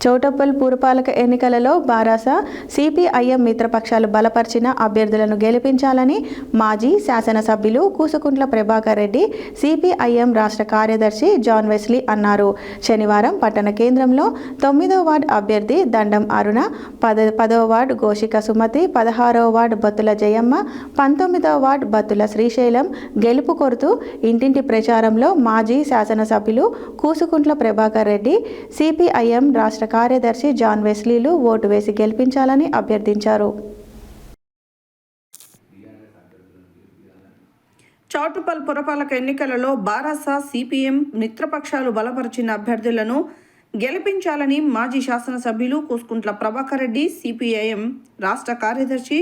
చౌటుప్పల్ పురపాలక ఎన్నికలలో బారాస సిపిఐఎం మిత్రపక్షాలు బలపరిచిన అభ్యర్థులను గెలిపించాలని మాజీ శాసనసభ్యులు కూసుకుంట్ల ప్రభాకర్ రెడ్డి సిపిఐఎం రాష్ట్ర కార్యదర్శి జాన్ వెస్లీ అన్నారు. శనివారం పట్టణ కేంద్రంలో 9వ వార్డు అభ్యర్థి దండం అరుణ, 10వ వార్డు గోషిక సుమతి, 16వ వార్డు బత్తుల జయమ్మ, 19వ వార్డు బత్తుల శ్రీశైలం గెలుపు కోరుతూ ఇంటింటి ప్రచారంలో మాజీ శాసనసభ్యులు కూసుకుంట్ల ప్రభాకర్ రెడ్డి సిపిఐఎం రాష్ట్ర కార్యదర్శి జాన్ వెస్లీలు ఓటు వేసి గెలిపించాలని అభ్యర్థించారు. చౌటుప్పల్ పురపాలక ఎన్నికలలో బారాస సిపిఎం మిత్రపక్షాలు బలపరిచిన అభ్యర్థులను గెలిపించాలని మాజీ శాసనసభ్యులు కూసుకుంట్ల ప్రభాకర్ రెడ్డి సిపిఐఎం రాష్ట్ర కార్యదర్శి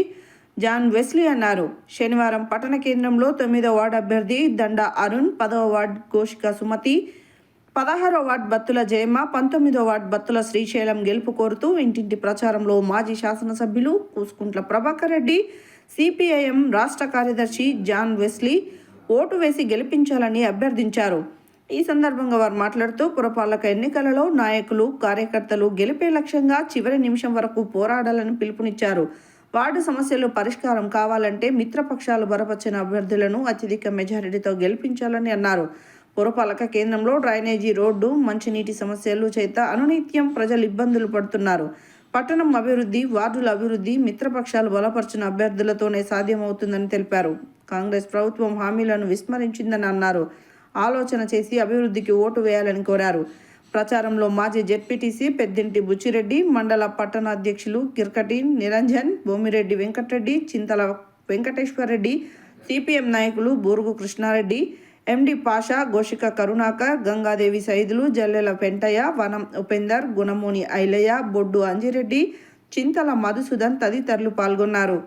జాన్ వెస్లీ అన్నారు. శనివారం పట్టణ కేంద్రంలో 9వ వార్డు అభ్యర్థి దండ అరుణ్, 10వ వార్డు గోషిక సుమతి, 16వ వార్డు బత్తుల జయమ్మ, 19వ వార్డు బత్తుల శ్రీశైలం గెలుపు కోరుతూ ఇంటింటి ప్రచారంలో మాజీ శాసనసభ్యులు కూసుకుంట్ల ప్రభాకర్ రెడ్డి సిపిఐఎం రాష్ట్ర కార్యదర్శి జాన్ వెస్లీ ఓటు వేసి గెలిపించాలని అభ్యర్థించారు. ఈ సందర్భంగా వారు మాట్లాడుతూ పురపాలక ఎన్నికలలో నాయకులు, కార్యకర్తలు గెలిపే లక్ష్యంగా చివరి నిమిషం వరకు పోరాడాలని పిలుపునిచ్చారు. వార్డు సమస్యలు పరిష్కారం కావాలంటే మిత్రపక్షాలు బలపరిచిన అభ్యర్థులను అత్యధిక మెజారిటీతో గెలిపించాలని అన్నారు. పురపాలక కేంద్రంలో డ్రైనేజీ రోడ్డు, మంచినీటి సమస్యలు చేత అనునిత్యం ప్రజలు ఇబ్బందులు పడుతున్నారు. పట్టణం అభివృద్ధి, వార్డుల అభివృద్ధి మిత్రపక్షాలు బలపరిచిన అభ్యర్థులతోనే సాధ్యమవుతుందని తెలిపారు. కాంగ్రెస్ ప్రభుత్వం హామీలను విస్మరించిందని అన్నారు. ఆలోచన చేసి అభివృద్ధికి ఓటు వేయాలని కోరారు. ప్రచారంలో మాజీ జెడ్పీటీసీ పెద్దింటి బుచ్చిరెడ్డి, మండల పట్టణ అధ్యక్షులు కిర్కటి నిరంజన్, బొమ్మిరెడ్డి వెంకటరెడ్డి, చింతల వెంకటేశ్వరరెడ్డి, సిపిఎం నాయకులు బూరుగు కృష్ణారెడ్డి, ఎండి పాషా, గోషిక కరుణాకర్, గంగాదేవి సైదులు, జల్లెల పెంటయ్య, వనం ఉపేందర్, గుణమూని ఐలయ్య, బొడ్డు అంజిరెడ్డి, చింతల మధుసూదన్ తదితరులు పాల్గొన్నారు.